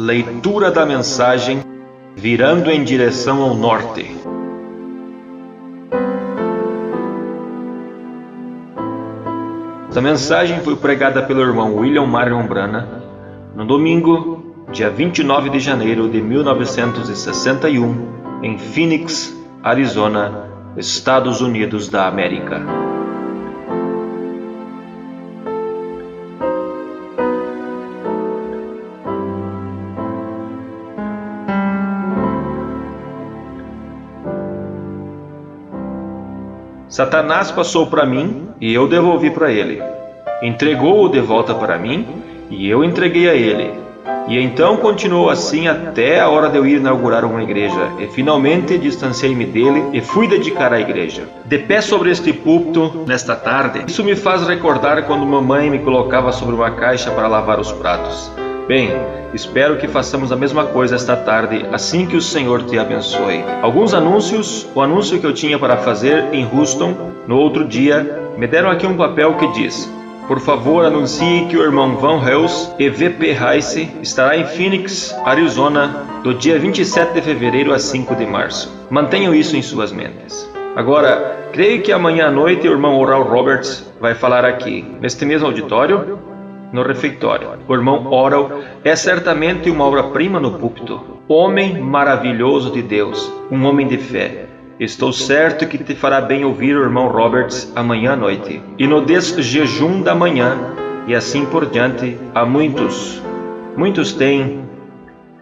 leitura da mensagem Virando em Direção ao Norte. Essa mensagem foi pregada pelo irmão William Marion Branham no domingo, dia 29 de janeiro de 1961, em Phoenix, Arizona, Estados Unidos da América. Satanás passou para mim e eu devolvi para ele. Entregou-o de volta para mim e eu entreguei a ele. E então continuou assim até a hora de eu ir inaugurar uma igreja. E finalmente distanciei-me dele e fui dedicar à igreja. De pé sobre este púlpito, nesta tarde, isso me faz recordar quando mamãe me colocava sobre uma caixa para lavar os pratos. Bem, espero que façamos a mesma coisa esta tarde, assim que o Senhor te abençoe. Alguns anúncios. O anúncio que eu tinha para fazer em Houston, no outro dia, me deram aqui um papel que diz: por favor, anuncie que o irmão Van Hels, EVP Rice, estará em Phoenix, Arizona, do dia 27 de fevereiro a 5 de março. Mantenham isso em suas mentes. Agora, creio que amanhã à noite o irmão Oral Roberts vai falar aqui, neste mesmo auditório, no refeitório. O irmão Oral é certamente uma obra-prima no púlpito. Homem maravilhoso de Deus, um homem de fé. Estou certo que te fará bem ouvir o irmão Roberts amanhã à noite. E no desjejum da manhã, e assim por diante, há muitos têm.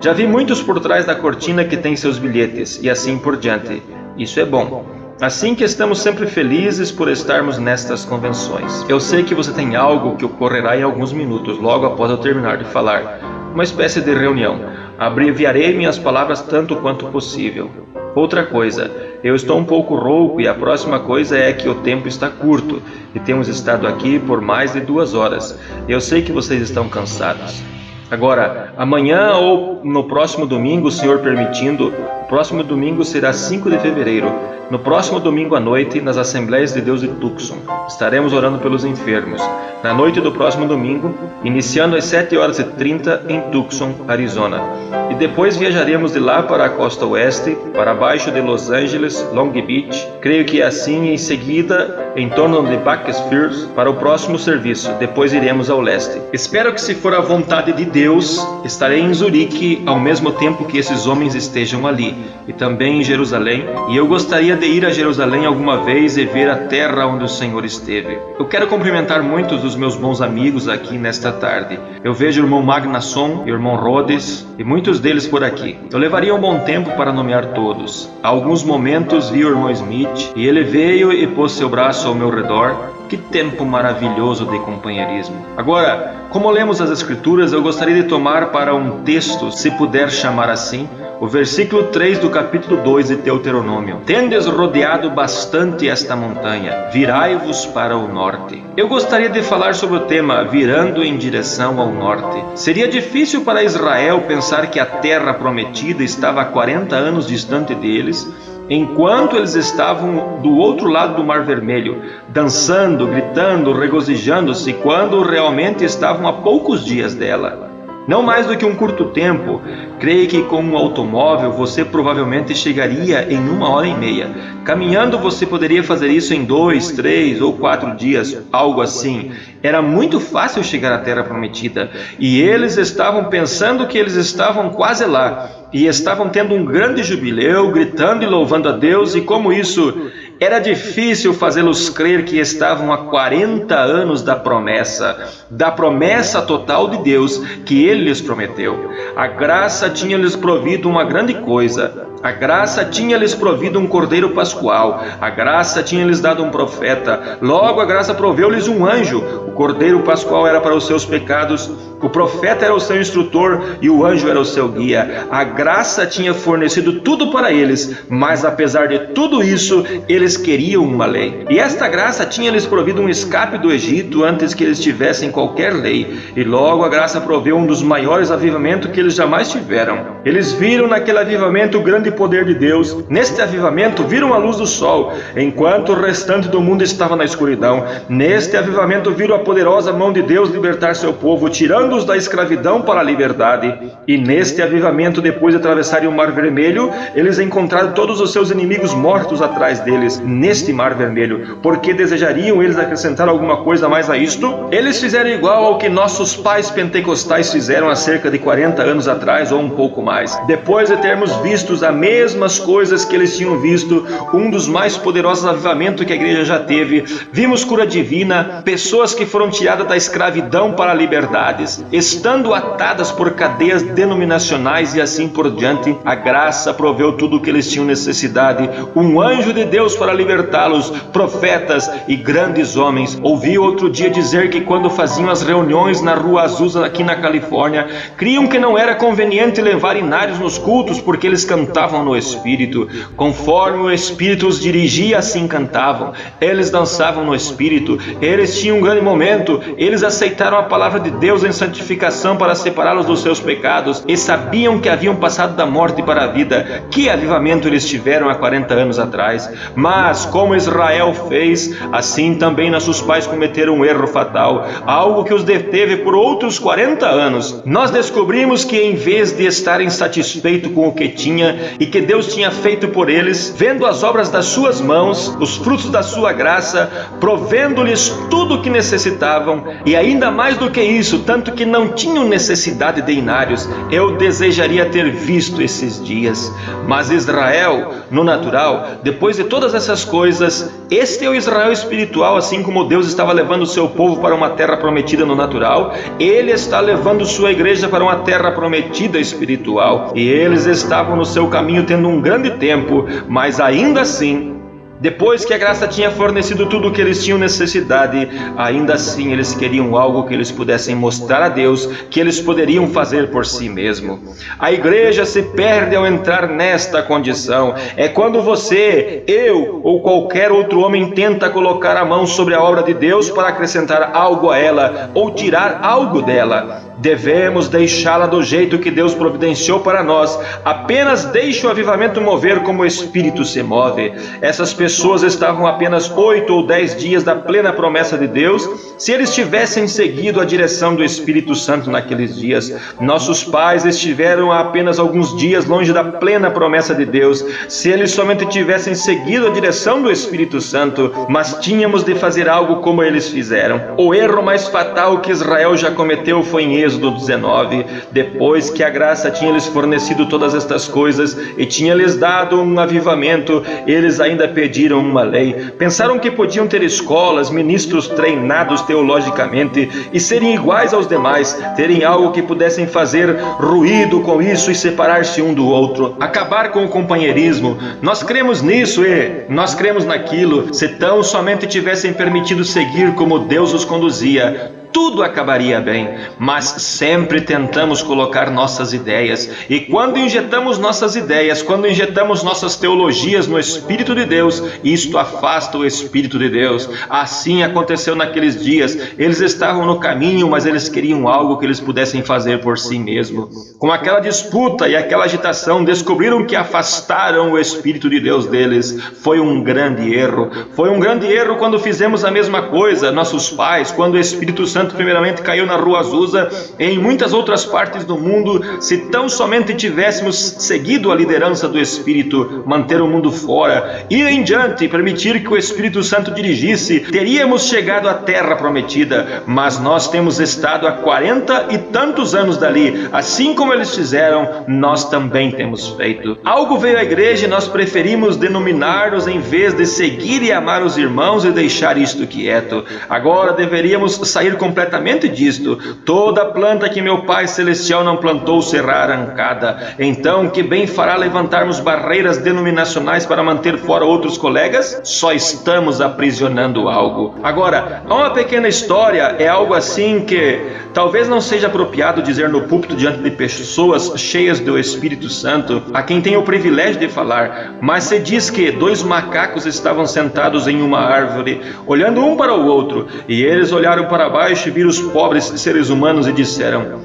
Já vi muitos por trás da cortina que têm seus bilhetes, e assim por diante. Isso é bom. Assim que estamos sempre felizes por estarmos nestas convenções. Eu sei que você tem algo que ocorrerá em alguns minutos, logo após eu terminar de falar. Uma espécie de reunião. Abreviarei minhas palavras tanto quanto possível. Outra coisa, eu estou um pouco rouco e a próxima coisa é que o tempo está curto e temos estado aqui por mais de 2 horas. Eu sei que vocês estão cansados. Agora, amanhã ou no próximo domingo, o Senhor permitindo, o próximo domingo será 5 de fevereiro. No próximo domingo à noite, nas Assembleias de Deus de Tucson, estaremos orando pelos enfermos. Na noite do próximo domingo, iniciando às 7h30 em Tucson, Arizona. E depois viajaremos de lá para a costa oeste, para baixo de Los Angeles, Long Beach. Creio que é assim em seguida, em torno de Bakersfield, para o próximo serviço. Depois iremos ao leste. Espero que, se for a vontade de Deus, estarei em Zurique ao mesmo tempo que esses homens estejam ali. E também em Jerusalém. E eu gostaria de ir a Jerusalém alguma vez e ver a terra onde o Senhor esteve. Eu quero cumprimentar muitos dos meus bons amigos aqui nesta tarde. Eu vejo o irmão Magnasson e o irmão Rhodes e muitos deles por aqui. Eu levaria um bom tempo para nomear todos. Há alguns momentos vi o irmão Smith e ele veio e pôs seu braço ao meu redor. Que tempo maravilhoso de companheirismo. Agora, como lemos as Escrituras, eu gostaria de tomar para um texto, se puder chamar assim, o versículo 3 do capítulo 2 de Deuteronômio. Tendes rodeado bastante esta montanha, virai-vos para o norte. Eu gostaria de falar sobre o tema virando em direção ao norte. Seria difícil para Israel pensar que a terra prometida estava a 40 anos distante deles, enquanto eles estavam do outro lado do Mar Vermelho, dançando, gritando, regozijando-se, quando realmente estavam a poucos dias dela. Não mais do que um curto tempo. Creio que com um automóvel você provavelmente chegaria em 1h30. Caminhando você poderia fazer isso em 2, 3 ou 4 dias, algo assim. Era muito fácil chegar à Terra Prometida. E eles estavam pensando que eles estavam quase lá. E estavam tendo um grande jubileu, gritando e louvando a Deus. E como isso era difícil fazê-los crer que estavam a 40 anos da promessa total de Deus que Ele lhes prometeu. A graça tinha lhes provido uma grande coisa. A graça tinha lhes provido um cordeiro pascual. A graça tinha lhes dado um profeta. Logo a graça proveu-lhes um anjo. O cordeiro pascual era para os seus pecados. O profeta era o seu instrutor e o anjo era o seu guia. A graça tinha fornecido tudo para eles, mas apesar de tudo isso, eles queriam uma lei. E esta graça tinha lhes provido um escape do Egito antes que eles tivessem qualquer lei. E logo a graça proveu um dos maiores avivamentos que eles jamais tiveram. Eles viram naquele avivamento o grande grande poder de Deus. Neste avivamento viram a luz do sol, enquanto o restante do mundo estava na escuridão. Neste avivamento viram a poderosa mão de Deus libertar seu povo, tirando-os da escravidão para a liberdade. E neste avivamento, depois de atravessarem o Mar Vermelho, eles encontraram todos os seus inimigos mortos atrás deles, neste Mar Vermelho. Porque desejariam eles acrescentar alguma coisa mais a isto? Eles fizeram igual ao que nossos pais pentecostais fizeram há cerca de 40 anos atrás, ou um pouco mais. Depois de termos visto as mesmas coisas que eles tinham visto, um dos mais poderosos avivamentos que a igreja já teve, vimos cura divina, pessoas que foram tiradas da escravidão para liberdades, estando atadas por cadeias denominacionais e assim por diante. A graça proveu tudo o que eles tinham necessidade. Um anjo de Deus para libertá-los, profetas e grandes homens. Ouvi outro dia dizer que quando faziam as reuniões na Rua Azusa aqui na Califórnia, criam que não era conveniente levar inários nos cultos porque eles cantavam no Espírito. Conforme o Espírito os dirigia, assim cantavam. Eles dançavam no Espírito. Eles tinham um grande momento. Eles aceitaram a palavra de Deus em santificação para separá-los dos seus pecados e sabiam que haviam passado da morte para a vida. Que avivamento eles tiveram há 40 anos atrás. Mas, como Israel fez, assim também nossos pais cometeram um erro fatal, algo que os deteve por outros 40 anos. Nós descobrimos que em vez de estarem satisfeitos com o que tinha e que Deus tinha feito por eles, vendo as obras das suas mãos, os frutos da sua graça, provendo-lhes tudo o que necessitavam, e ainda mais do que isso, tanto que não tinham necessidade de inários, eu desejaria ter visto esses dias. Mas Israel, no natural, depois de todas essas coisas, este é o Israel espiritual, assim como Deus estava levando o seu povo para uma terra prometida no natural, Ele está levando sua igreja para uma terra prometida espiritual, e eles estavam no seu caminho tendo um grande tempo, mas ainda assim, depois que a graça tinha fornecido tudo o que eles tinham necessidade, ainda assim eles queriam algo que eles pudessem mostrar a Deus que eles poderiam fazer por si mesmo. A igreja se perde ao entrar nesta condição. É quando você, eu ou qualquer outro homem tenta colocar a mão sobre a obra de Deus para acrescentar algo a ela ou tirar algo dela. Devemos deixá-la do jeito que Deus providenciou para nós. Apenas deixe o avivamento mover como o Espírito se move. Essas pessoas estavam apenas 8 ou 10 dias da plena promessa de Deus. Se eles tivessem seguido a direção do Espírito Santo naqueles dias, nossos pais estiveram há apenas alguns dias longe da plena promessa de Deus. Se eles somente tivessem seguido a direção do Espírito Santo, mas tínhamos de fazer algo como eles fizeram. O erro mais fatal que Israel já cometeu foi em Êxodo 19, depois que a graça tinha lhes fornecido todas estas coisas e tinha lhes dado um avivamento, eles ainda pediram uma lei. Pensaram que podiam ter escolas, ministros treinados teologicamente e serem iguais aos demais, terem algo que pudessem fazer ruído com isso e separar-se um do outro, acabar com o companheirismo. Nós cremos nisso e nós cremos naquilo. Se tão somente tivessem permitido seguir como Deus os conduzia, tudo acabaria bem, mas sempre tentamos colocar nossas ideias, e quando injetamos nossas ideias, quando injetamos nossas teologias no Espírito de Deus, isto afasta o Espírito de Deus. Assim aconteceu naqueles dias. Eles estavam no caminho, mas eles queriam algo que eles pudessem fazer por si mesmos. Com aquela disputa e aquela agitação, descobriram que afastaram o Espírito de Deus deles. Foi um grande erro. Foi um grande erro quando fizemos a mesma coisa. Nossos pais, quando o Espírito Santo primeiramente caiu na Rua Azusa e em muitas outras partes do mundo, se tão somente tivéssemos seguido a liderança do Espírito, manter o mundo fora, ir em diante e permitir que o Espírito Santo dirigisse, teríamos chegado à terra prometida. Mas nós temos estado há 40 e tantos anos dali. Assim como eles fizeram, nós também temos feito. Algo veio à igreja e nós preferimos denominar-nos em vez de seguir e amar os irmãos e deixar isto quieto. Agora deveríamos sair completamente disto. Toda planta que meu Pai Celestial não plantou será arrancada. Então, que bem fará levantarmos barreiras denominacionais para manter fora outros colegas? Só estamos aprisionando algo. Agora, há uma pequena história, é algo assim que talvez não seja apropriado dizer no púlpito diante de pessoas cheias do Espírito Santo, a quem tem o privilégio de falar, mas se diz que 2 macacos estavam sentados em uma árvore, olhando um para o outro, e eles olharam para baixo e viram os pobres seres humanos e disseram: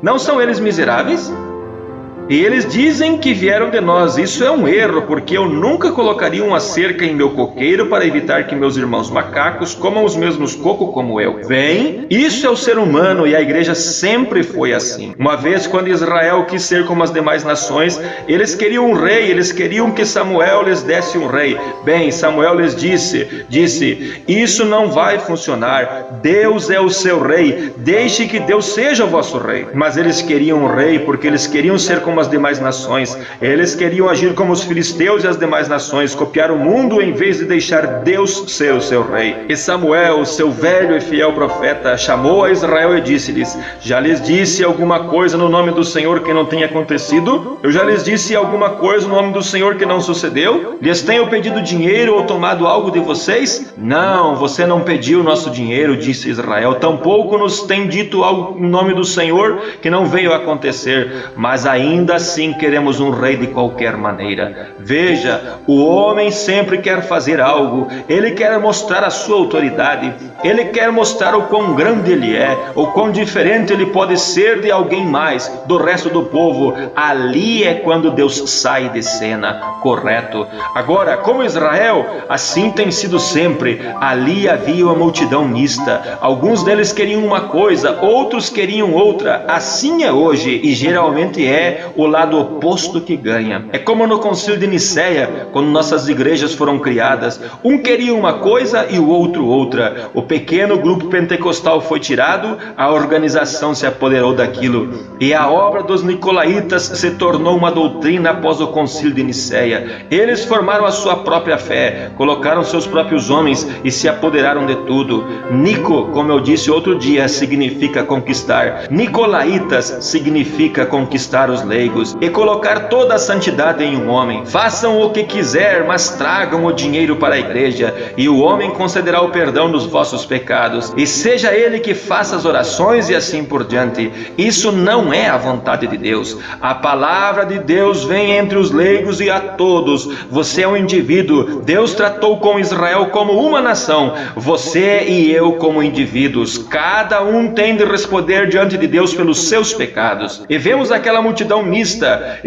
não são eles miseráveis? E eles dizem que vieram de nós. Isso é um erro, porque eu nunca colocaria uma cerca em meu coqueiro para evitar que meus irmãos macacos comam os mesmos cocos como eu. Vem, isso é o ser humano, e a igreja sempre foi assim. Uma vez, quando Israel quis ser como as demais nações, eles queriam um rei, eles queriam que Samuel lhes desse um rei. Bem, Samuel lhes disse, isso não vai funcionar, Deus é o seu rei, deixe que Deus seja o vosso rei. Mas eles queriam um rei porque eles queriam ser como as demais nações, eles queriam agir como os filisteus e as demais nações, copiar o mundo em vez de deixar Deus ser o seu rei. E Samuel, seu velho e fiel profeta, chamou a Israel e disse-lhes: já lhes disse alguma coisa no nome do Senhor que não tenha acontecido? Eu já lhes disse alguma coisa no nome do Senhor que não sucedeu? Lhes tenho pedido dinheiro ou tomado algo de vocês? Não, você não pediu nosso dinheiro, disse Israel, tampouco nos tem dito algo em nome do Senhor que não veio a acontecer, mas ainda assim queremos um rei de qualquer maneira. Veja, o homem sempre quer fazer algo, ele quer mostrar a sua autoridade, ele quer mostrar o quão grande ele é, o quão diferente ele pode ser de alguém mais, do resto do povo. Ali é quando Deus sai de cena, correto? Agora, como Israel, assim tem sido sempre. Ali havia uma multidão mista, alguns deles queriam uma coisa, outros queriam outra. Assim é hoje, e geralmente é o lado oposto que ganha. É como no Concílio de Nicéia, quando nossas igrejas foram criadas, um queria uma coisa e o outro outra. O pequeno grupo pentecostal foi tirado, a organização se apoderou daquilo, e a obra dos nicolaítas se tornou uma doutrina após o Concílio de Nicéia. Eles formaram a sua própria fé, colocaram seus próprios homens e se apoderaram de tudo. Nico, como eu disse outro dia, significa conquistar. Nicolaítas significa conquistar os leigos e colocar toda a santidade em um homem. Façam o que quiser, mas tragam o dinheiro para a igreja, e o homem concederá o perdão dos vossos pecados, e seja ele que faça as orações e assim por diante. Isso não é a vontade de Deus. A palavra de Deus vem entre os leigos e a todos. Você é um indivíduo. Deus tratou com Israel como uma nação, você e eu como indivíduos. Cada um tem de responder diante de Deus pelos seus pecados. E vemos aquela multidão mista,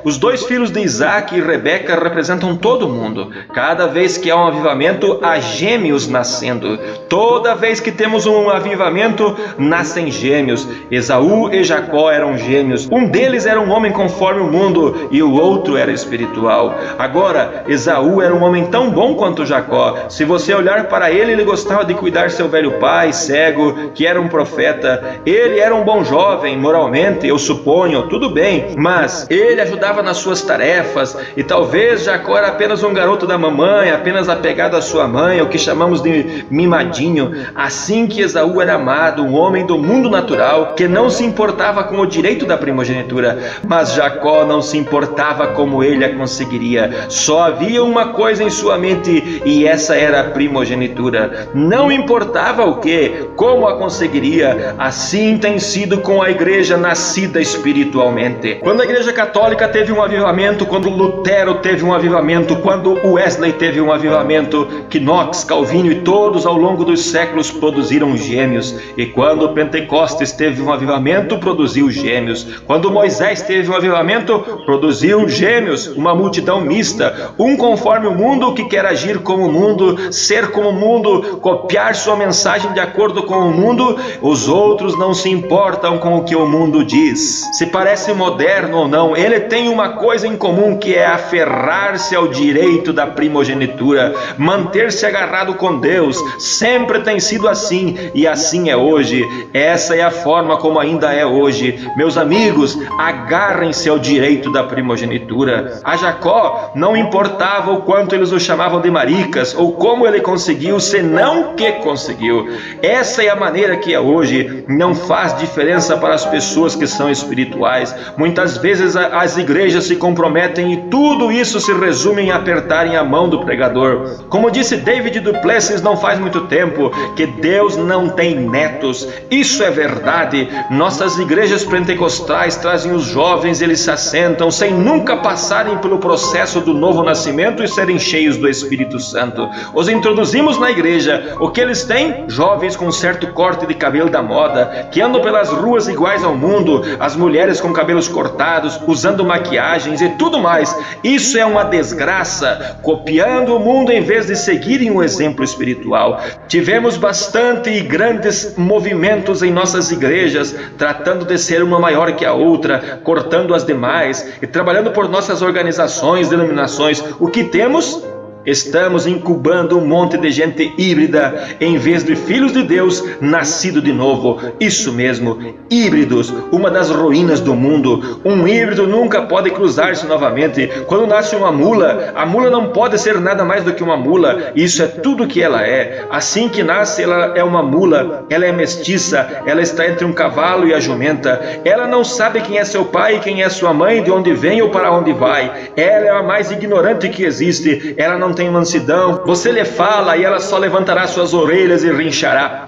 os dois filhos de Isaac e Rebeca representam todo mundo. Cada vez que há um avivamento, há gêmeos nascendo. Toda vez que temos um avivamento, nascem gêmeos. Esaú e Jacó eram gêmeos. Um deles era um homem conforme o mundo e o outro era espiritual. Agora, Esaú era um homem tão bom quanto Jacó. Se você olhar para ele, ele gostava de cuidar seu velho pai, cego, que era um profeta. Ele era um bom jovem, moralmente, eu suponho, tudo bem, mas ele ajudava nas suas tarefas, e talvez Jacó era apenas um garoto da mamãe, apenas apegado à sua mãe, o que chamamos de mimadinho. Assim que Esaú era amado, um homem do mundo natural, que não se importava com o direito da primogenitura, mas Jacó não se importava como ele a conseguiria. Só havia uma coisa em sua mente, e essa era a primogenitura. Não importava o que, como a conseguiria. Assim tem sido com a igreja nascida espiritualmente. Quando a igreja católica teve um avivamento, quando Lutero teve um avivamento, quando Wesley teve um avivamento, que Knox, Calvino e todos ao longo dos séculos produziram gêmeos. E quando Pentecostes teve um avivamento, produziu gêmeos. Quando Moisés teve um avivamento, produziu gêmeos, uma multidão mista, um conforme o mundo que quer agir como o mundo, ser como o mundo, copiar sua mensagem de acordo com o mundo. Os outros não se importam com o que o mundo diz. Se parece moderno ou não, ele tem uma coisa em comum, que é aferrar-se ao direito da primogenitura, manter-se agarrado com Deus. Sempre tem sido assim, e assim é hoje. Essa é a forma como ainda é hoje. Meus amigos, agarrem-se ao direito da primogenitura. A Jacó não importava o quanto eles o chamavam de maricas, ou como ele conseguiu, senão que conseguiu. Essa é a maneira que é hoje. Não faz diferença para as pessoas que são espirituais. Muitas vezes as igrejas se comprometem e tudo isso se resume em apertarem a mão do pregador. Como disse David Duplessis não faz muito tempo, que Deus não tem netos. Isso é verdade. Nossas igrejas pentecostais trazem os jovens, eles se assentam sem nunca passarem pelo processo do novo nascimento e serem cheios do Espírito Santo. Os introduzimos na igreja. O que eles têm? Jovens com certo corte de cabelo da moda, que andam pelas ruas iguais ao mundo, as mulheres com cabelos cabelos cortados, usando maquiagens e tudo mais. Isso é uma desgraça, copiando o mundo em vez de seguirem o exemplo espiritual. Tivemos bastante e grandes movimentos em nossas igrejas, tratando de ser uma maior que a outra, cortando as demais e trabalhando por nossas organizações, denominações. O que temos? Estamos incubando um monte de gente híbrida em vez de filhos de Deus nascido de novo. Isso mesmo, híbridos, uma das ruínas do mundo. Um híbrido nunca pode cruzar-se novamente. Quando nasce uma mula, a mula não pode ser nada mais do que uma mula. Isso é tudo que ela é. Assim que nasce, ela é uma mula, ela é mestiça, ela está entre um cavalo e a jumenta. Ela não sabe quem é seu pai, quem é sua mãe, de onde vem ou para onde vai. Ela é a mais ignorante que existe. Ela não tem mansidão. Você lhe fala e ela só levantará suas orelhas e rinchará.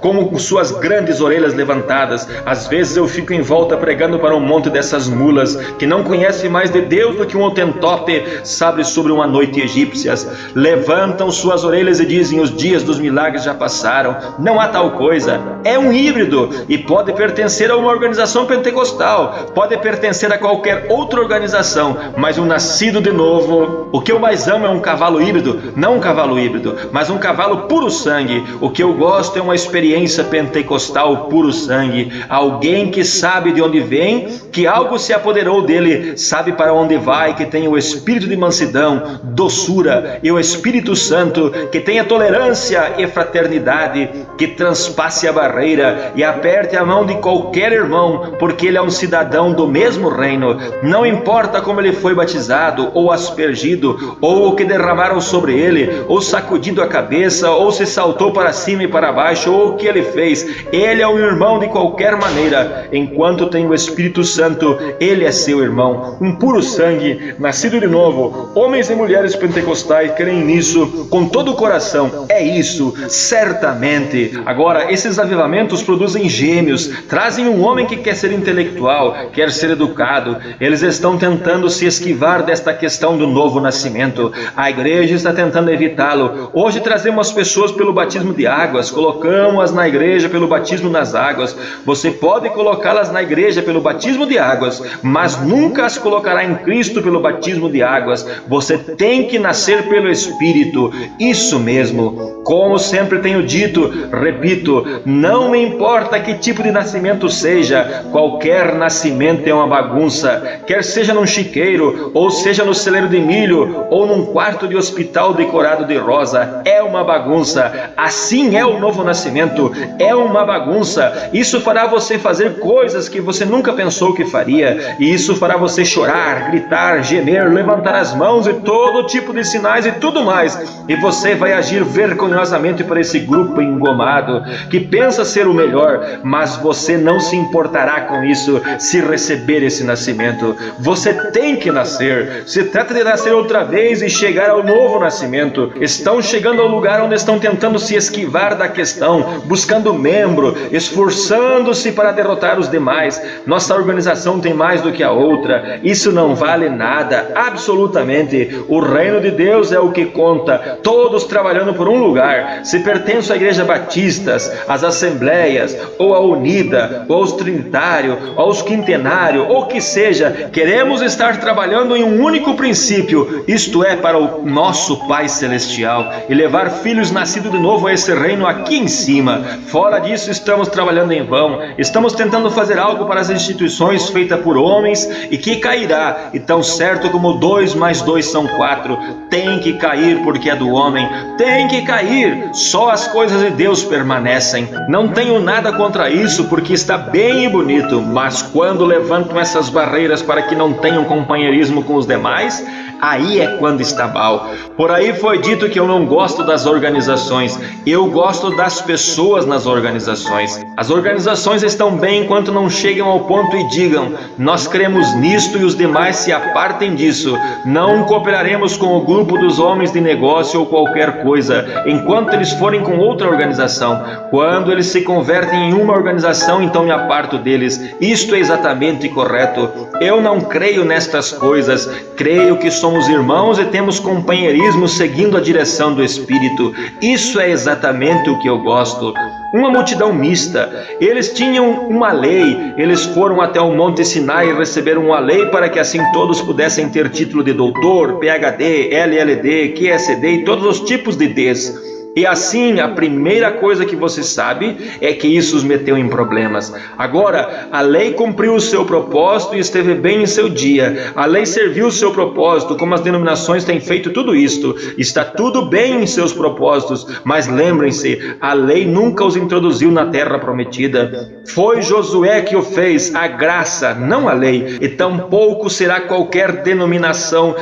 Como com suas grandes orelhas levantadas. Às vezes eu fico em volta pregando para um monte dessas mulas que não conhecem mais de Deus do que um Otentope sabe sobre uma noite egípcias. Levantam suas orelhas e dizem: os dias dos milagres já passaram. Não há tal coisa. É um híbrido e pode pertencer a uma organização pentecostal, pode pertencer a qualquer outra organização, mas um nascido de novo. O que eu mais amo é um cavalo híbrido, não um cavalo híbrido, mas um cavalo puro sangue. O que eu gosto é uma experiência pentecostal puro sangue. Alguém que sabe de onde vem, que algo se apoderou dele, sabe para onde vai, que tem o espírito de mansidão, doçura e o Espírito Santo, que tenha tolerância e fraternidade, que transpasse a barreira e aperte a mão de qualquer irmão, porque ele é um cidadão do mesmo reino. Não importa como ele foi batizado ou aspergido, ou o que derramaram sobre ele, ou sacudido a cabeça, ou se saltou para cima e para baixo, ou o que ele fez. Ele é um irmão de qualquer maneira. Enquanto tem o Espírito Santo, ele é seu irmão. Um puro sangue, nascido de novo. Homens e mulheres pentecostais creem nisso com todo o coração. É isso, certamente. Agora, esses avivamentos produzem gêmeos, trazem um homem que quer ser intelectual, quer ser educado. Eles estão tentando se esquivar desta questão do novo nascimento. A igreja está tentando evitá-lo. Hoje trazemos as pessoas pelo batismo de águas, colocamos-as na igreja pelo batismo nas águas. Você pode colocá-las na igreja pelo batismo de águas, mas nunca as colocará em Cristo pelo batismo de águas. Você tem que nascer pelo Espírito. Isso mesmo. Como sempre tenho dito, repito, não me importa que tipo de nascimento seja, qualquer nascimento é uma bagunça, quer seja num chiqueiro, ou seja no celeiro de milho, ou num quarto de hospital decorado de rosa, é uma bagunça. Assim é o novo nascimento, é uma bagunça. Isso fará você fazer coisas que você nunca pensou que faria, e isso fará você chorar, gritar, gemer, levantar as mãos e todo tipo de sinais e tudo mais, e você vai agir vergonhosamente para esse grupo engomado que pensa ser o melhor, mas você não se importará com isso se receber esse nascimento. Você tem que nascer. Se trata de nascer outra vez e chegar ao novo nascimento. Estão chegando ao lugar onde estão tentando se esquivar da questão, buscando membro, esforçando-se para derrotar os demais. Nossa organização tem mais do que a outra. Isso não vale nada, absolutamente. O reino de Deus é o que conta. Todos trabalhando por um lugar. Se pertenço à Igreja Batistas, às Assembleias, ou à Unida, ou aos Trinitário, ou aos Quintenário, ou que seja, queremos estar trabalhando em um único princípio, isto é, para o nosso Pai Celestial, e levar filhos nascidos de novo a esse reino aqui em cima. Fora disso, estamos trabalhando em vão. Estamos tentando fazer algo para as instituições feitas por homens e que cairá. E tão certo como 2 mais 2 são 4, tem que cair porque é do homem. Tem que cair. Só as coisas de Deus permanecem. Não tenho nada contra isso porque está bem e bonito, mas quando levantam essas barreiras para que não tenham companheirismo com os demais, aí é quando está mal. Por aí foi dito que eu não gosto das organizações, eu gosto das pessoas nas organizações. As organizações estão bem enquanto não chegam ao ponto e digam: nós cremos nisto e os demais se apartem disso. Não cooperaremos com o grupo dos homens de negócio ou qualquer coisa, enquanto eles forem com outra organização. Quando eles se convertem em uma organização, então me aparto deles. Isto é exatamente correto. Eu não creio nestas coisas, creio que somos irmãos e temos companheirismo seguindo a direção do Espírito. Isso é exatamente o que eu gosto. Uma multidão mista. Eles tinham uma lei, eles foram até o Monte Sinai e receberam uma lei para que assim todos pudessem ter título de doutor, PhD, LLD, QSD e todos os tipos de Ds. E assim, a primeira coisa que você sabe é que isso os meteu em problemas. Agora, a lei cumpriu o seu propósito e esteve bem em seu dia. A lei serviu o seu propósito, como as denominações têm feito tudo isto. Está tudo bem em seus propósitos, mas lembrem-se, a lei nunca os introduziu na terra prometida. Foi Josué que o fez, a graça, não a lei. E tampouco será qualquer denominação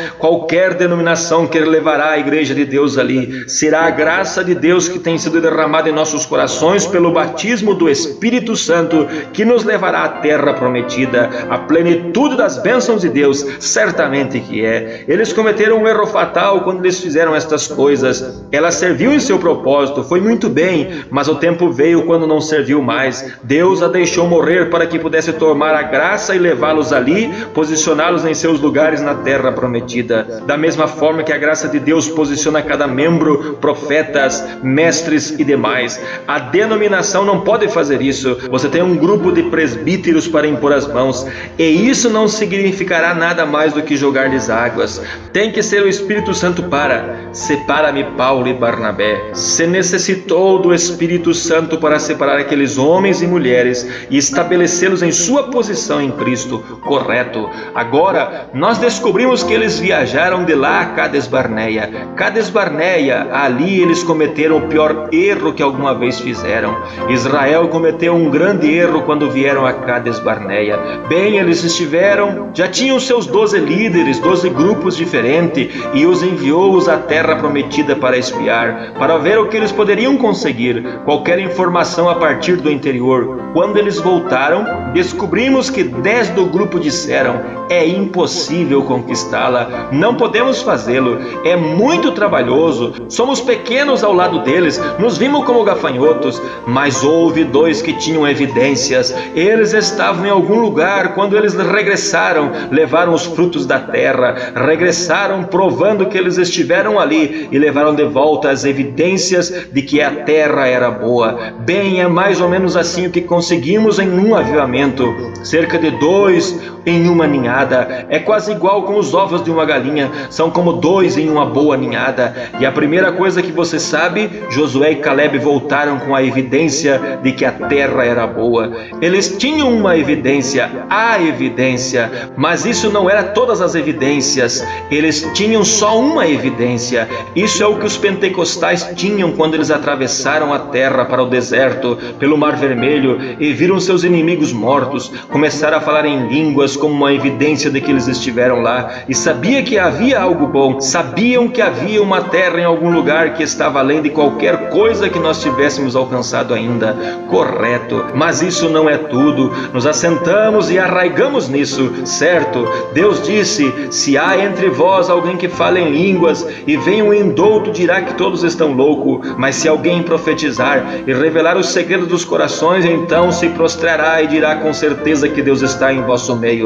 que levará a igreja de Deus ali. Será a graça de Deus que tem sido derramada em nossos corações pelo batismo do Espírito Santo, que nos levará à terra prometida, à plenitude das bênçãos de Deus, certamente que é. Eles cometeram um erro fatal quando eles fizeram estas coisas. Ela serviu em seu propósito, foi muito bem, mas o tempo veio quando não serviu mais. Deus a deixou morrer para que pudesse tomar a graça e levá-los ali, posicioná-los em seus lugares na terra prometida. Da mesma forma que a graça de Deus posiciona cada membro, profetas, mestres e demais. A denominação não pode fazer isso. Você tem um grupo de presbíteros para impor as mãos, e isso não significará nada mais do que jogar-lhes águas. Tem que ser o Espírito Santo para. Separa-me Paulo e Barnabé. Se necessitou do Espírito Santo para separar aqueles homens e mulheres e estabelecê-los em sua posição em Cristo, correto. Agora, nós descobrimos que eles viajaram de lá a Cades Barneia. Cades Barneia, ali eles cometeram o pior erro que alguma vez fizeram. Israel cometeu um grande erro quando vieram a Cades Barneia. Bem, eles já tinham seus 12 líderes, 12 grupos diferentes, e os enviou-os à terra prometida para espiar, para ver o que eles poderiam conseguir, qualquer informação a partir do interior. Quando eles voltaram, descobrimos que 10 do grupo disseram: é impossível conquistá-la, não podemos fazê-lo, é muito trabalhoso, somos pequenos ao lado deles, nos vimos como gafanhotos. Mas houve 2 que tinham evidências. Eles estavam em algum lugar quando eles regressaram, levaram os frutos da terra, regressaram provando que eles estiveram ali e levaram de volta as evidências de que a terra era boa. Bem, é mais ou menos assim o que conseguimos em um avivamento. Cerca de 2 em uma ninhada. É quase igual com os ovos de uma galinha. São como 2 em uma boa ninhada. E a primeira coisa que você sabe, Josué e Caleb voltaram com a evidência de que a terra era boa. Eles tinham uma evidência, a evidência, mas isso não era todas as evidências. Eles tinham só uma evidência. Isso é o que os pentecostais tinham quando eles atravessaram a terra para o deserto, pelo Mar Vermelho, e viram seus inimigos mortos. Começaram a falar em línguas como uma evidência de que eles estiveram lá, e sabia que havia algo bom. Sabiam que havia uma terra em algum lugar que estava além de qualquer coisa que nós tivéssemos alcançado ainda. Correto, mas isso não é tudo. Nos assentamos e arraigamos nisso, certo? Deus disse: se há entre vós alguém que fale em línguas e venha um indouto, dirá que todos estão loucos, mas se alguém profetizar e revelar os segredos dos corações, então se prostrará e dirá com certeza que Deus está em vosso meio.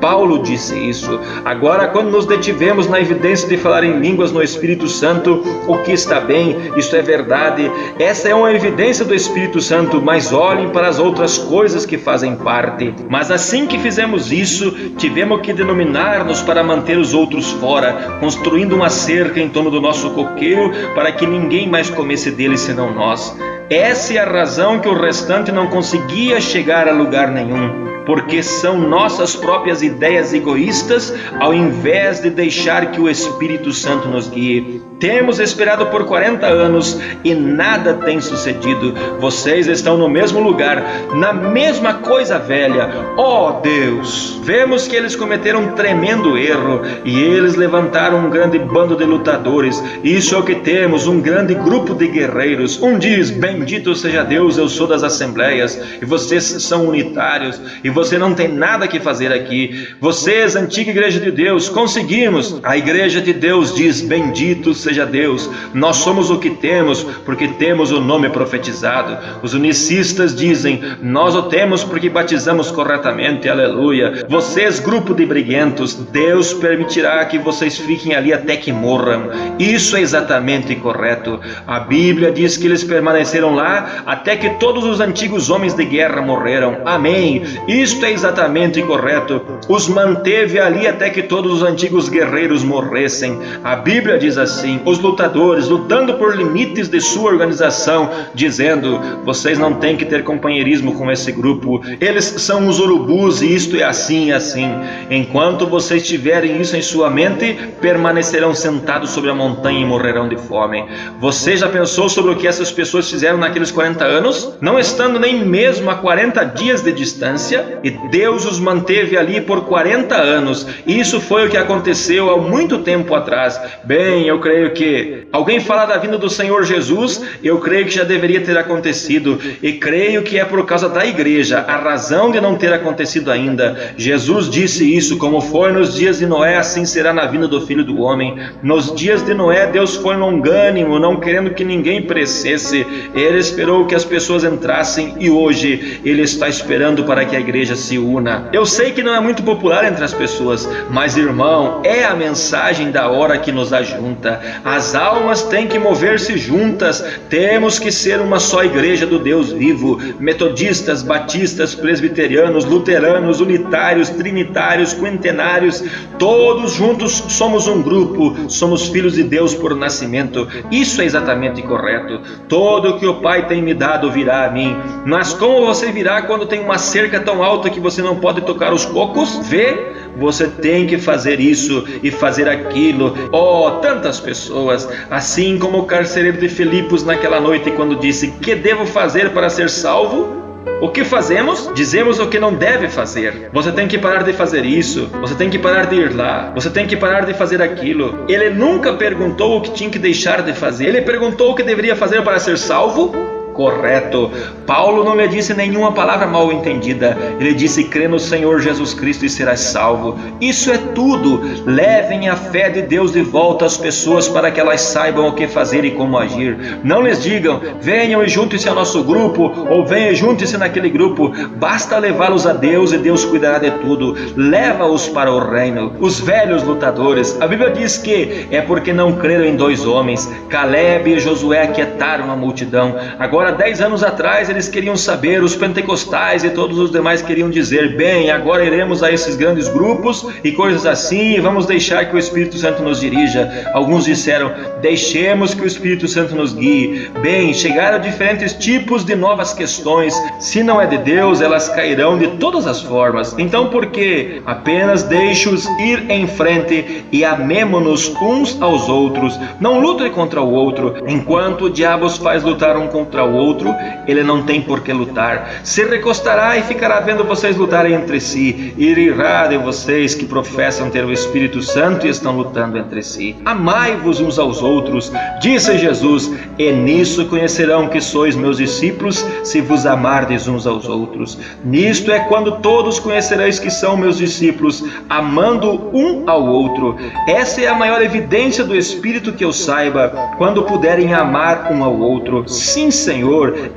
Paulo disse isso. Agora, quando nos detivemos na evidência de falar em línguas no Espírito Santo, o que está bem, isso é verdade, essa é uma evidência do Espírito Santo, mas olhem para as outras coisas que fazem parte. Mas assim que fizemos isso, tivemos que denominar-nos para manter os outros fora, construindo uma cerca em torno do nosso coqueiro para que ninguém mais comesse dele senão nós. Essa é a razão que o restante não conseguia chegar a lugar nenhum, porque são nossas próprias ideias egoístas, ao invés de deixar que o Espírito Santo nos guie. Temos esperado por 40 anos e nada tem sucedido. Vocês estão no mesmo lugar, na mesma coisa velha. Oh Deus! Vemos que eles cometeram um tremendo erro e eles levantaram um grande bando de lutadores. Isso é o que temos, um grande grupo de guerreiros. Um diz: bendito seja Deus, eu sou das assembleias, e vocês são unitários, e você não tem nada que fazer aqui. Vocês, antiga igreja de Deus, conseguimos. A igreja de Deus diz: bendito seja seja Deus. Nós somos o que temos, porque temos o nome profetizado. Os unicistas dizem, nós o temos porque batizamos corretamente, aleluia. Vocês, grupo de briguentos, Deus permitirá que vocês fiquem ali até que morram. Isso é exatamente correto. A Bíblia diz que eles permaneceram lá até que todos os antigos homens de guerra morreram. Amém. Isto é exatamente correto. Os manteve ali até que todos os antigos guerreiros morressem. A Bíblia diz assim, os lutadores lutando por limites de sua organização, dizendo, vocês não têm que ter companheirismo com esse grupo, eles são os urubus e isto é assim e assim. Enquanto vocês tiverem isso em sua mente, permanecerão sentados sobre a montanha e morrerão de fome. Você já pensou sobre o que essas pessoas fizeram naqueles 40 anos? Não estando nem mesmo a 40 dias de distância, e Deus os manteve ali por 40 anos. Isso foi o que aconteceu há muito tempo atrás. Bem, eu creio que alguém fala da vinda do Senhor Jesus, eu creio que já deveria ter acontecido, e creio que é por causa da igreja, a razão de não ter acontecido ainda. Jesus disse isso, como foi nos dias de Noé, assim será na vinda do Filho do Homem. Nos dias de Noé, Deus foi longânimo, não querendo que ninguém perecesse. Ele esperou que as pessoas entrassem e hoje Ele está esperando para que a igreja se una. Eu sei que não é muito popular entre as pessoas, mas irmão, é a mensagem da hora que nos ajunta. As almas têm que mover-se juntas. Temos que ser uma só igreja do Deus vivo. Metodistas, batistas, presbiterianos, luteranos, unitários, trinitários, quintenários, todos juntos somos um grupo, somos filhos de Deus por nascimento. Isso é exatamente correto. Todo o que o Pai tem me dado virá a mim. Mas como você virá quando tem uma cerca tão alta que você não pode tocar os cocos? Vê? Você tem que fazer isso e fazer aquilo. Oh, tantas pessoas, assim como o carcereiro de Filipos naquela noite quando disse, que devo fazer para ser salvo? O que fazemos? Dizemos o que não deve fazer. Você tem que parar de fazer isso. Você tem que parar de ir lá. Você tem que parar de fazer aquilo. Ele nunca perguntou o que tinha que deixar de fazer. Ele perguntou o que deveria fazer para ser salvo? Correto. Paulo não lhe disse nenhuma palavra mal entendida. Ele disse, crê no Senhor Jesus Cristo e serás salvo. Isso é tudo. Levem a fé de Deus de volta às pessoas para que elas saibam o que fazer e como agir. Não lhes digam, venham e juntem-se ao nosso grupo, ou venham e juntem-se naquele grupo. Basta levá-los a Deus e Deus cuidará de tudo. Leva-os para o reino. Os velhos lutadores, a Bíblia diz que é porque não creram em dois homens. Caleb e Josué aquietaram a multidão. Agora 10 anos atrás eles queriam saber, os pentecostais e todos os demais queriam dizer, bem, agora iremos a esses grandes grupos e coisas assim, e vamos deixar que o Espírito Santo nos dirija. Alguns disseram, deixemos que o Espírito Santo nos guie. Bem, chegaram diferentes tipos de novas questões. Se não é de Deus, elas cairão de todas as formas. Então por que? Apenas deixe-os ir em frente e amemo-nos uns aos outros. Não lutem contra o outro. Enquanto o diabo os faz lutar um contra o outro, ele não tem por que lutar. Se recostará e ficará vendo vocês lutarem entre si, e rirá de vocês que professam ter o Espírito Santo e estão lutando entre si. Amai-vos uns aos outros, disse Jesus, e nisso conhecerão que sois meus discípulos, se vos amardes uns aos outros. Nisto é quando todos conhecereis que são meus discípulos, amando um ao outro. Essa é a maior evidência do Espírito que eu saiba, quando puderem amar um ao outro. Sim, Senhor,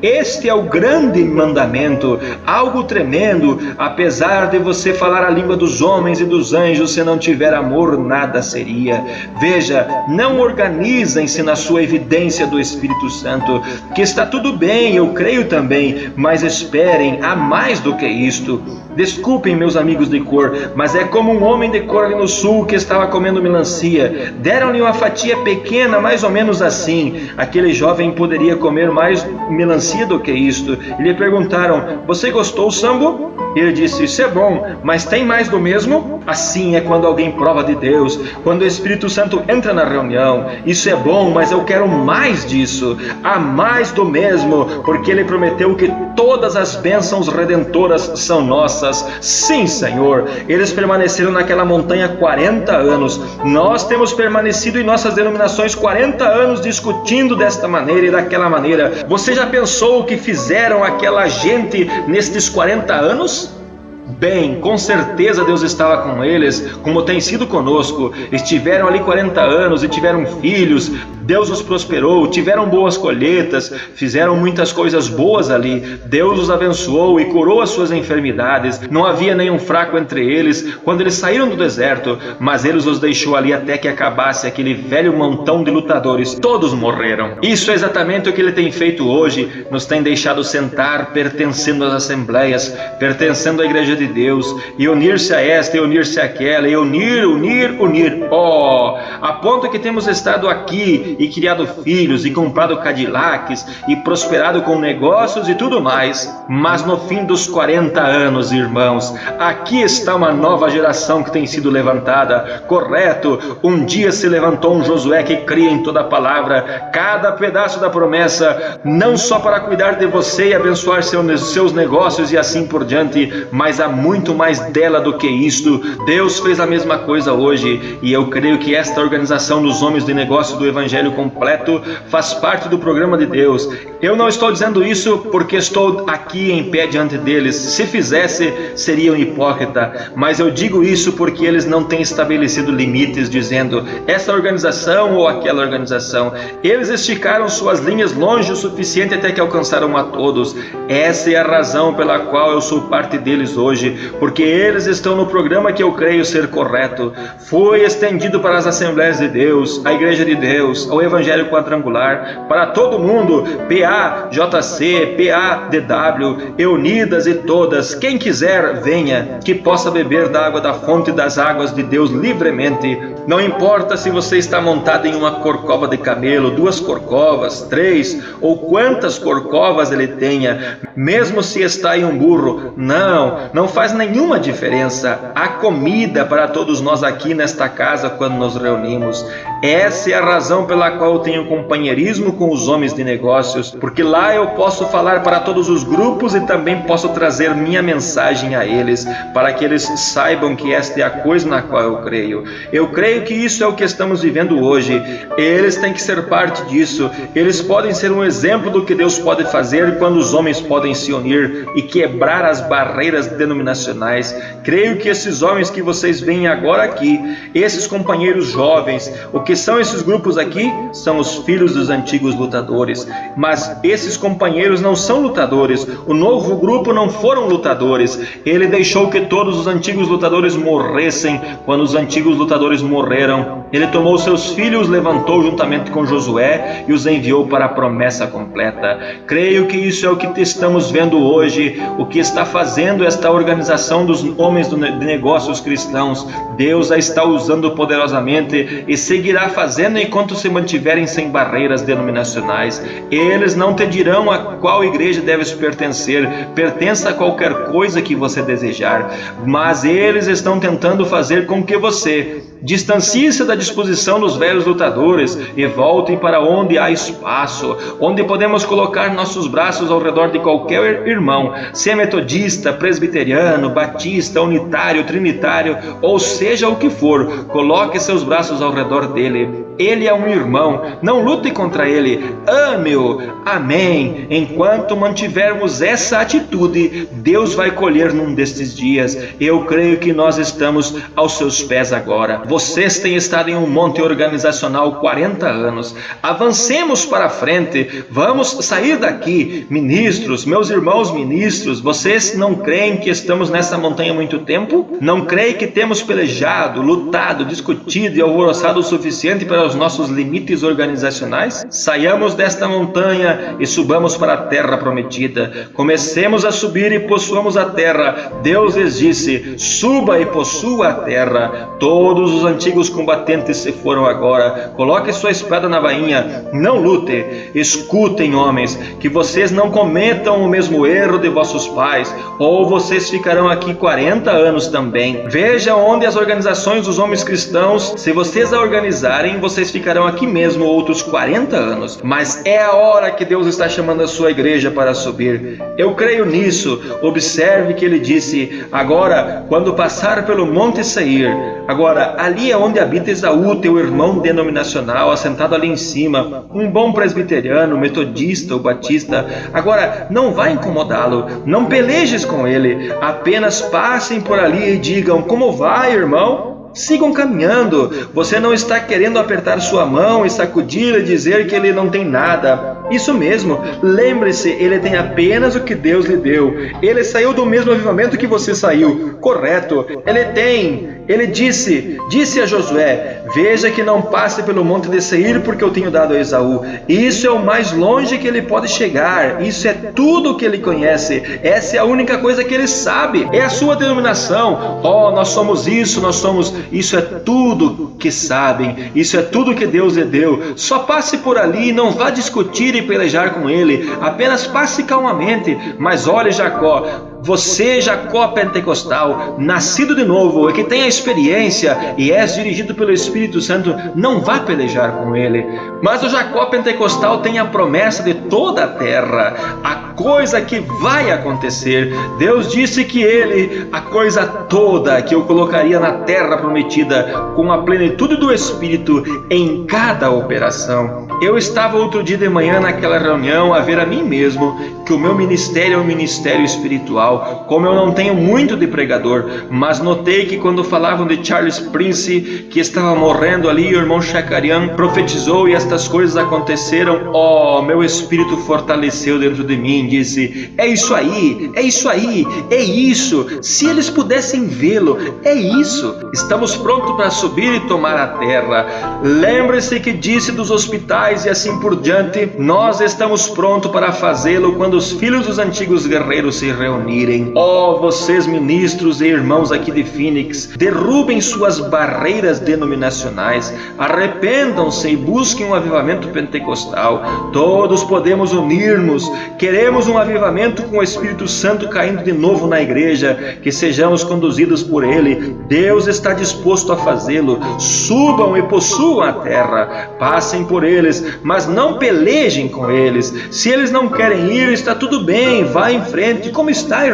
este é o grande mandamento, algo tremendo. Apesar de você falar a língua dos homens e dos anjos, se não tiver amor, nada seria. Veja, não organizem-se na sua evidência do Espírito Santo, que está tudo bem, eu creio também, mas esperem, há mais do que isto. Desculpem, meus amigos de cor, mas é como um homem de cor ali no sul que estava comendo melancia. Deram-lhe uma fatia pequena, mais ou menos assim. Aquele jovem poderia comer mais melancia do que isto. E lhe perguntaram, você gostou, Sambo? Ele disse, isso é bom, mas tem mais do mesmo? Assim é quando alguém prova de Deus, quando o Espírito Santo entra na reunião. Isso é bom, mas eu quero mais disso. Há mais do mesmo, porque Ele prometeu que todas as bênçãos redentoras são nossas. Sim, Senhor. Eles permaneceram naquela montanha 40 anos. Nós temos permanecido em nossas denominações 40 anos discutindo desta maneira e daquela maneira. Você já pensou o que fizeram aquela gente nestes 40 anos? Bem, com certeza Deus estava com eles, como tem sido conosco. Estiveram ali 40 anos e tiveram filhos. Deus os prosperou, tiveram boas colheitas, fizeram muitas coisas boas ali. Deus os abençoou e curou as suas enfermidades. Não havia nenhum fraco entre eles quando eles saíram do deserto, mas Ele os deixou ali até que acabasse aquele velho montão de lutadores. Todos morreram. Isso é exatamente o que Ele tem feito hoje. Nos tem deixado sentar, pertencendo às assembleias, pertencendo à igreja de Deus, e unir-se a esta, e unir-se àquela, e unir. A ponto que temos estado aqui e criado filhos, e comprado Cadillacs, e prosperado com negócios e tudo mais. Mas no fim dos 40 anos, irmãos, aqui está uma nova geração que tem sido levantada. Correto, um dia se levantou um Josué que cria em toda a palavra, cada pedaço da promessa, não só para cuidar de você e abençoar seus negócios e assim por diante, mas há muito mais dela do que isto. Deus fez a mesma coisa hoje, e eu creio que esta organização dos homens de negócio do Evangelho completo faz parte do programa de Deus. Eu não estou dizendo isso porque estou aqui em pé diante deles. Se fizesse, seria um hipócrita, mas eu digo isso porque eles não têm estabelecido limites dizendo essa organização ou aquela organização. Eles esticaram suas linhas longe o suficiente até que alcançaram a todos. Essa é a razão pela qual eu sou parte deles hoje, porque eles estão no programa que eu creio ser correto. Foi estendido para as Assembleias de Deus, a Igreja de Deus, ao Evangelho Quadrangular, para todo mundo, PA, JC, PADW, Eunidas e todas. Quem quiser, venha, que possa beber da água da fonte das águas de Deus livremente. Não importa se você está montado em uma corcova de camelo, 2 corcovas, 3 ou quantas corcovas ele tenha, mesmo se está em um burro, não faz nenhuma diferença. Há comida para todos nós aqui nesta casa quando nos reunimos. Essa é a razão pela qual eu tenho companheirismo com os homens de negócios, porque lá eu posso falar para todos os grupos e também posso trazer minha mensagem a eles, para que eles saibam que esta é a coisa na qual eu creio. Eu creio que isso é o que estamos vivendo hoje. Eles têm que ser parte disso. Eles podem ser um exemplo do que Deus pode fazer quando os homens podem se unir e quebrar as barreiras denominacionais. Creio que esses homens que vocês veem agora aqui, esses companheiros jovens, o que são esses grupos aqui? São os filhos dos antigos lutadores. Mas esses companheiros não são lutadores. O novo grupo não foram lutadores. Ele deixou que todos os antigos lutadores morressem. Quando os antigos lutadores morreram, ele tomou seus filhos, levantou juntamente com Josué e os enviou para a promessa completa. Creio que isso é o que estamos vendo hoje, o que está fazendo esta organização dos homens de negócios cristãos. Deus a está usando poderosamente e seguirá fazendo enquanto se mantiverem sem barreiras denominacionais. Eles não te dirão a qual igreja deves pertencer. Pertença a qualquer coisa que você desejar, mas eles estão tentando fazer com que você distancie-se da disposição dos velhos lutadores e voltem para onde há espaço, onde podemos colocar nossos braços ao redor de qualquer irmão, se é metodista, presbiteriano, batista, unitário, trinitário, ou seja o que for, coloque seus braços ao redor dele. Ele é um irmão, não lute contra ele, ame-o, amém. Enquanto mantivermos essa atitude, Deus vai colher num destes dias. Eu creio que nós estamos aos seus pés agora. Vocês têm estado em um monte organizacional 40 anos. Avancemos para frente, vamos sair daqui. Ministros, meus irmãos ministros, vocês não creem que estamos nessa montanha há muito tempo? Não creem que temos pelejado, lutado, discutido e alvoroçado o suficiente para os nossos limites organizacionais? Saiamos desta montanha e subamos para a terra prometida. Comecemos a subir e possuamos a terra. Deus lhes disse: suba e possua a terra. Todos os antigos combatentes se foram agora. Coloque sua espada na bainha. Não lute. Escutem, homens, que vocês não cometam o mesmo erro de vossos pais, ou vocês ficarão aqui 40 anos também. Veja onde as organizações dos homens cristãos, se vocês a organizarem, vocês vocês ficarão aqui mesmo outros 40 anos. Mas é a hora que Deus está chamando a sua igreja para subir. Eu creio nisso. Observe que ele disse: agora, quando passar pelo Monte Seir, agora, ali é onde habita Esaú, teu irmão denominacional, assentado ali em cima, um bom presbiteriano, metodista ou batista. Agora, não vai incomodá-lo, não pelejes com ele, apenas passem por ali e digam: como vai, irmão? Sigam caminhando. Você não está querendo apertar sua mão e sacudir e dizer que ele não tem nada. Isso mesmo. Lembre-se, ele tem apenas o que Deus lhe deu. Ele saiu do mesmo avivamento que você saiu. Correto. Ele disse a Josué: veja que não passe pelo monte de Seir, porque eu tenho dado a Esaú. Isso é o mais longe que ele pode chegar. Isso é tudo que ele conhece. Essa é a única coisa que ele sabe. É a sua denominação. Oh, nós somos isso, nós somos... Isso é tudo que sabem. Isso é tudo que Deus lhe deu. Só passe por ali, não vá discutir e pelejar com ele. Apenas passe calmamente. Mas olhe, Jacó, você, Jacó pentecostal, nascido de novo e que tem a experiência e és dirigido pelo Espírito Santo, não vá pelejar com ele. Mas o Jacó pentecostal tem a promessa de toda a terra, a coisa que vai acontecer. Deus disse que ele, a coisa toda que eu colocaria na terra prometida, com a plenitude do Espírito em cada operação. Eu estava outro dia de manhã naquela reunião a ver a mim mesmo que o meu ministério é um ministério espiritual. Como eu não tenho muito de pregador, mas notei que quando falavam de Charles Prince, que estava morrendo ali, o irmão Shakarian profetizou e estas coisas aconteceram. Oh, meu espírito fortaleceu dentro de mim, disse: é isso aí, é isso aí, é isso. Se eles pudessem vê-lo, é isso. Estamos prontos para subir e tomar a terra. Lembre-se que disse dos hospitais e assim por diante. Nós estamos prontos para fazê-lo quando os filhos dos antigos guerreiros se reunirem. Oh, vocês ministros e irmãos aqui de Phoenix, derrubem suas barreiras denominacionais, arrependam-se e busquem um avivamento pentecostal. Todos podemos unir-nos. Queremos um avivamento com o Espírito Santo caindo de novo na igreja, que sejamos conduzidos por ele. Deus está disposto a fazê-lo. Subam e possuam a terra, passem por eles, mas não pelejem com eles. Se eles não querem ir, está tudo bem, vá em frente. Como está, irmão?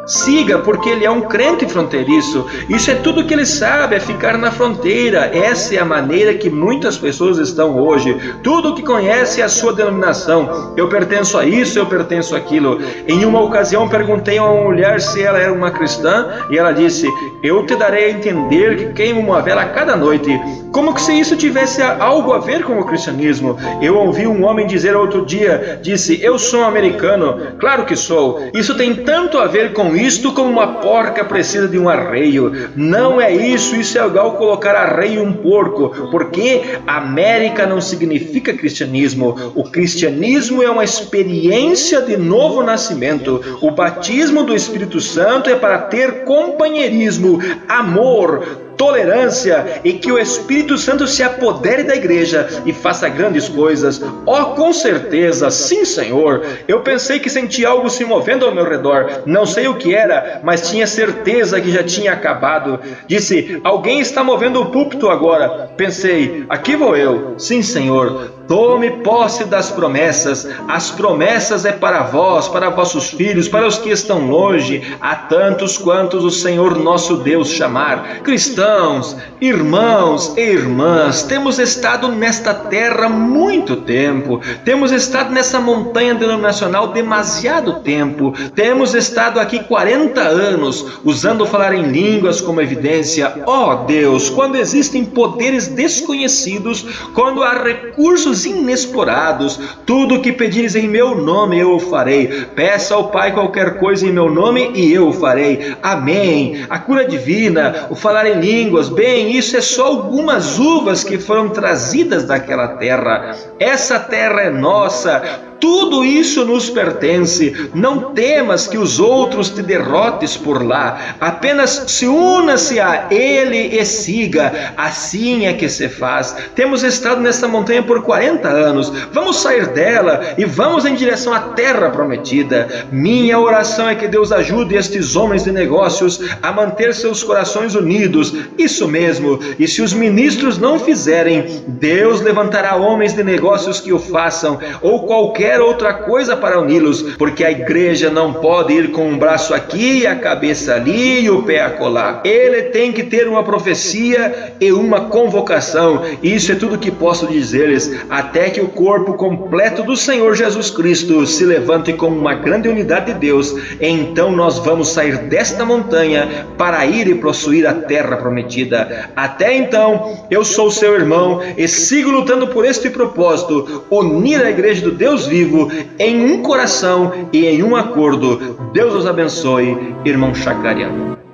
Siga, porque ele é um crente fronteiriço. Isso é tudo que ele sabe, é ficar na fronteira. Essa é a maneira que muitas pessoas estão hoje. Tudo o que conhece é a sua denominação. Eu pertenço a isso, eu pertenço àquilo. Em uma ocasião perguntei a uma mulher se ela era uma cristã e ela disse: eu te darei a entender que queimo uma vela a cada noite. Como que se isso tivesse algo a ver com o cristianismo? Eu ouvi um homem dizer outro dia, disse: eu sou um americano. Claro que sou. Isso tem tanto a ver com isto como uma porca precisa de um arreio. Não é isso, isso é igual colocar arreio em um porco, porque América não significa cristianismo. O cristianismo é uma experiência de novo nascimento. O batismo do Espírito Santo é para ter companheirismo, amor, tolerância, e que o Espírito Santo se apodere da igreja e faça grandes coisas. Oh, com certeza, sim, Senhor. Eu pensei que senti algo se movendo ao meu redor. Não sei o que era, mas tinha certeza que já tinha acabado. Disse: alguém está movendo o púlpito agora. Pensei: aqui vou eu. Sim, Senhor. Tome posse das promessas. As promessas é para vós, para vossos filhos, para os que estão longe, a tantos quantos o Senhor nosso Deus chamar. Cristãos, irmãos e irmãs, temos estado nesta terra muito tempo. Temos estado nessa montanha denominacional demasiado tempo. Temos estado aqui 40 anos, usando falar em línguas como evidência. Oh Deus, quando existem poderes desconhecidos, quando há recursos inexplorados, tudo o que pedires em meu nome eu o farei. Peça ao Pai qualquer coisa em meu nome e eu o farei. Amém. A cura divina, o falar em línguas, bem, isso é só algumas uvas que foram trazidas daquela terra. Essa terra é nossa. tudo isso nos pertence. Não temas que os outros te derrotes por lá. Apenas se una-se a Ele e siga. Assim é que se faz. Temos estado nessa montanha por 40 anos. Vamos sair dela e vamos em direção à terra prometida. Minha oração é que Deus ajude estes homens de negócios a manter seus corações unidos. Isso mesmo. E se os ministros não fizerem, Deus levantará homens de negócios que o façam, ou qualquer outra coisa para uni-los, porque a igreja não pode ir com um braço aqui e a cabeça ali e o pé acolá. Ele tem que ter uma profecia e uma convocação. Isso é tudo que posso dizer-lhes, até que o corpo completo do Senhor Jesus Cristo se levante como uma grande unidade de Deus. Então nós vamos sair desta montanha para ir e possuir a terra prometida. Até então, eu sou seu irmão e sigo lutando por este propósito: unir a igreja do Deus vivo em um coração e em um acordo. Deus os abençoe, irmão Chacariano.